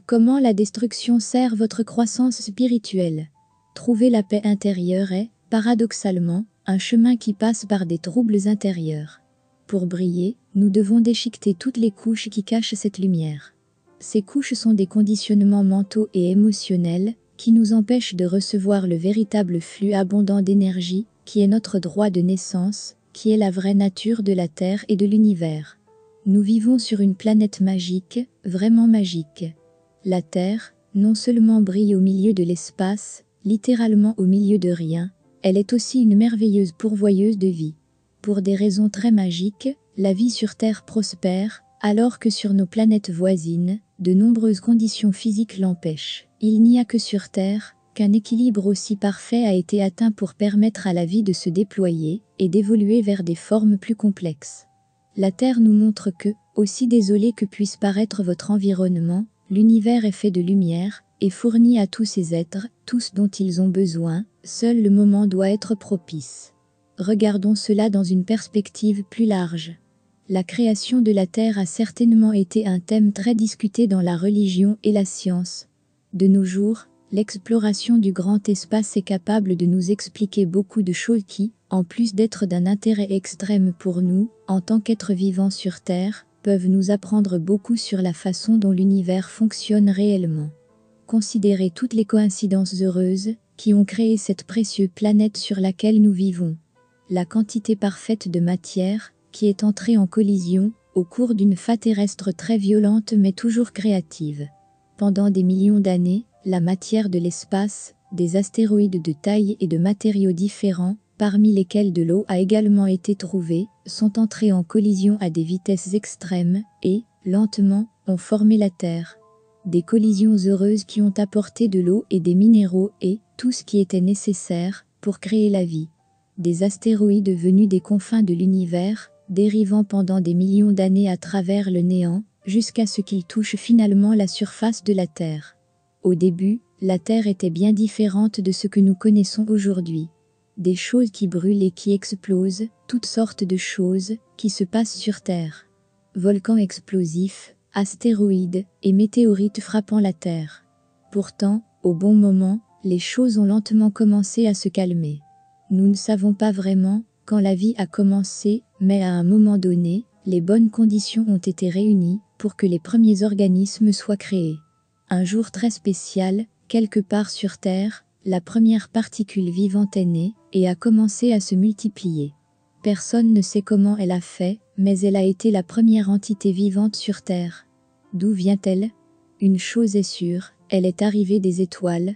Comment la destruction sert votre croissance spirituelle? Trouver la paix intérieure est, paradoxalement, un chemin qui passe par des troubles intérieurs. Pour briller, nous devons déchiqueter toutes les couches qui cachent cette lumière. Ces couches sont des conditionnements mentaux et émotionnels qui nous empêchent de recevoir le véritable flux abondant d'énergie, qui est notre droit de naissance, qui est la vraie nature de la Terre et de l'univers. Nous vivons sur une planète magique, vraiment magique. La Terre, non seulement brille au milieu de l'espace, littéralement au milieu de rien, elle est aussi une merveilleuse pourvoyeuse de vie. Pour des raisons très magiques, la vie sur Terre prospère, alors que sur nos planètes voisines, de nombreuses conditions physiques l'empêchent. Il n'y a que sur Terre qu'un équilibre aussi parfait a été atteint pour permettre à la vie de se déployer et d'évoluer vers des formes plus complexes. La Terre nous montre que, aussi désolé que puisse paraître votre environnement, l'univers est fait de lumière et fournit à tous ces êtres, tous dont ils ont besoin, seul le moment doit être propice. Regardons cela dans une perspective plus large. La création de la Terre a certainement été un thème très discuté dans la religion et la science. De nos jours, l'exploration du grand espace est capable de nous expliquer beaucoup de choses qui, en plus d'être d'un intérêt extrême pour nous, en tant qu'êtres vivants sur Terre, peuvent nous apprendre beaucoup sur la façon dont l'univers fonctionne réellement. Considérez toutes les coïncidences heureuses qui ont créé cette précieuse planète sur laquelle nous vivons. La quantité parfaite de matière qui est entrée en collision au cours d'une phase terrestre très violente mais toujours créative. Pendant des millions d'années, la matière de l'espace, des astéroïdes de taille et de matériaux différents, parmi lesquels de l'eau a également été trouvée, sont entrés en collision à des vitesses extrêmes et, lentement, ont formé la Terre. Des collisions heureuses qui ont apporté de l'eau et des minéraux et tout ce qui était nécessaire pour créer la vie. Des astéroïdes venus des confins de l'univers, dérivant pendant des millions d'années à travers le néant, jusqu'à ce qu'ils touchent finalement la surface de la Terre. Au début, la Terre était bien différente de ce que nous connaissons aujourd'hui. Des choses qui brûlent et qui explosent, toutes sortes de choses qui se passent sur Terre. Volcans explosifs, astéroïdes et météorites frappant la Terre. Pourtant, au bon moment, les choses ont lentement commencé à se calmer. Nous ne savons pas vraiment quand la vie a commencé, mais à un moment donné, les bonnes conditions ont été réunies pour que les premiers organismes soient créés. Un jour très spécial, quelque part sur Terre, la première particule vivante est née et a commencé à se multiplier. Personne ne sait comment elle a fait, mais elle a été la première entité vivante sur Terre. D'où vient-elle? Une chose est sûre, elle est arrivée des étoiles.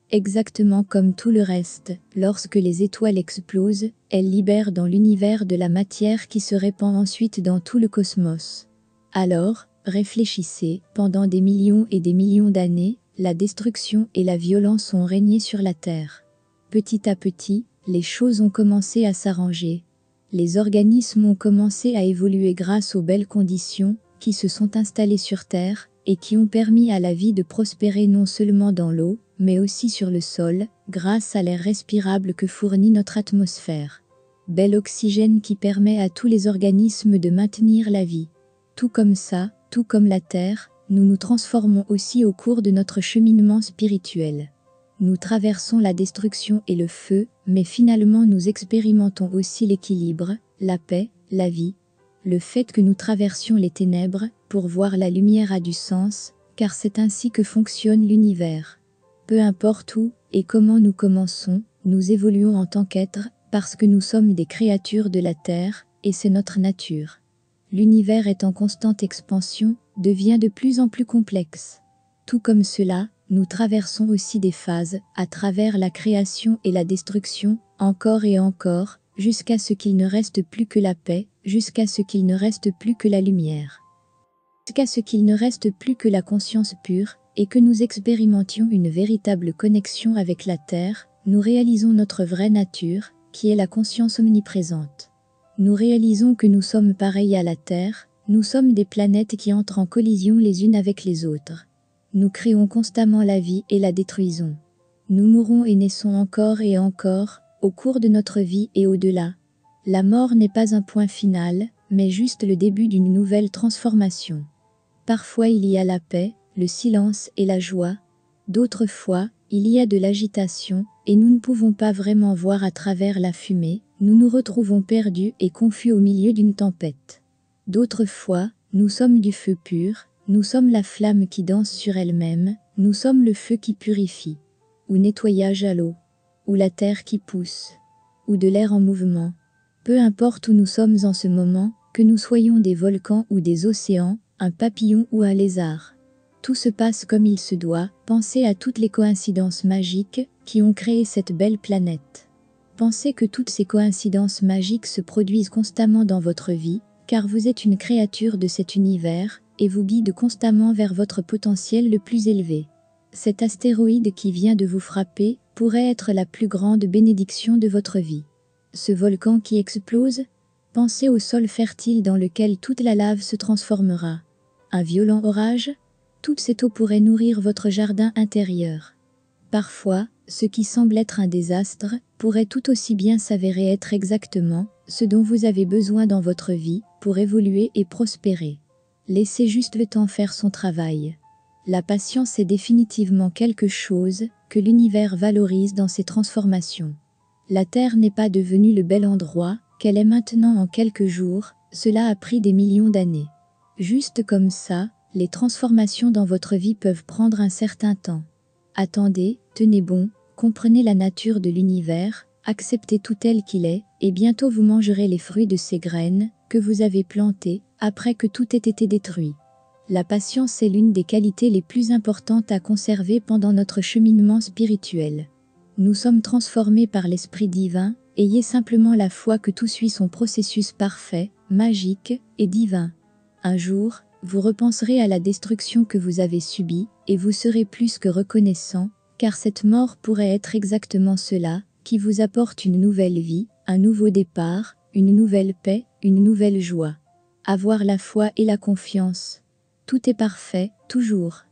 Exactement comme tout le reste, lorsque les étoiles explosent, elles libèrent dans l'univers de la matière qui se répand ensuite dans tout le cosmos. Alors, réfléchissez, pendant des millions et des millions d'années, la destruction et la violence ont régné sur la Terre. Petit à petit, les choses ont commencé à s'arranger. Les organismes ont commencé à évoluer grâce aux belles conditions qui se sont installées sur Terre et qui ont permis à la vie de prospérer non seulement dans l'eau, mais aussi sur le sol, grâce à l'air respirable que fournit notre atmosphère. Bel oxygène qui permet à tous les organismes de maintenir la vie. Tout comme ça, tout comme la Terre, nous nous transformons aussi au cours de notre cheminement spirituel. Nous traversons la destruction et le feu, mais finalement nous expérimentons aussi l'équilibre, la paix, la vie. Le fait que nous traversions les ténèbres pour voir la lumière a du sens, car c'est ainsi que fonctionne l'univers. Peu importe où et comment nous commençons, nous évoluons en tant qu'êtres, parce que nous sommes des créatures de la Terre, et c'est notre nature. L'univers est en constante expansion, devient de plus en plus complexe. Tout comme cela, nous traversons aussi des phases, à travers la création et la destruction, encore et encore, jusqu'à ce qu'il ne reste plus que la paix, jusqu'à ce qu'il ne reste plus que la lumière. Jusqu'à ce qu'il ne reste plus que la conscience pure, et que nous expérimentions une véritable connexion avec la Terre, nous réalisons notre vraie nature, qui est la conscience omniprésente. Nous réalisons que nous sommes pareils à la Terre, nous sommes des planètes qui entrent en collision les unes avec les autres. Nous créons constamment la vie et la détruisons. Nous mourons et naissons encore et encore, au cours de notre vie et au-delà. La mort n'est pas un point final, mais juste le début d'une nouvelle transformation. Parfois il y a la paix, le silence et la joie. D'autres fois, il y a de l'agitation, et nous ne pouvons pas vraiment voir à travers la fumée, nous nous retrouvons perdus et confus au milieu d'une tempête. D'autres fois, nous sommes du feu pur, nous sommes la flamme qui danse sur elle-même, nous sommes le feu qui purifie, ou nettoyage à l'eau, ou la terre qui pousse, ou de l'air en mouvement. Peu importe où nous sommes en ce moment, que nous soyons des volcans ou des océans, un papillon ou un lézard. Tout se passe comme il se doit, pensez à toutes les coïncidences magiques qui ont créé cette belle planète. Pensez que toutes ces coïncidences magiques se produisent constamment dans votre vie, car vous êtes une créature de cet univers, et vous guide constamment vers votre potentiel le plus élevé. Cet astéroïde qui vient de vous frapper pourrait être la plus grande bénédiction de votre vie. Ce volcan qui explose, pensez au sol fertile dans lequel toute la lave se transformera. Un violent orage, toute cette eau pourrait nourrir votre jardin intérieur. Parfois, ce qui semble être un désastre pourrait tout aussi bien s'avérer être exactement ce dont vous avez besoin dans votre vie pour évoluer et prospérer. Laissez juste le temps faire son travail. La patience est définitivement quelque chose que l'univers valorise dans ses transformations. La Terre n'est pas devenue le bel endroit qu'elle est maintenant en quelques jours, cela a pris des millions d'années. Juste comme ça, les transformations dans votre vie peuvent prendre un certain temps. Attendez, tenez bon, comprenez la nature de l'univers, acceptez tout tel qu'il est, et bientôt vous mangerez les fruits de ces graines que vous avez plantées après que tout ait été détruit. La patience est l'une des qualités les plus importantes à conserver pendant notre cheminement spirituel. Nous sommes transformés par l'Esprit divin, ayez simplement la foi que tout suit son processus parfait, magique et divin. Un jour, vous repenserez à la destruction que vous avez subie, et vous serez plus que reconnaissant, car cette mort pourrait être exactement cela, qui vous apporte une nouvelle vie, un nouveau départ, une nouvelle paix, une nouvelle joie. Avoir la foi et la confiance. Tout est parfait, toujours.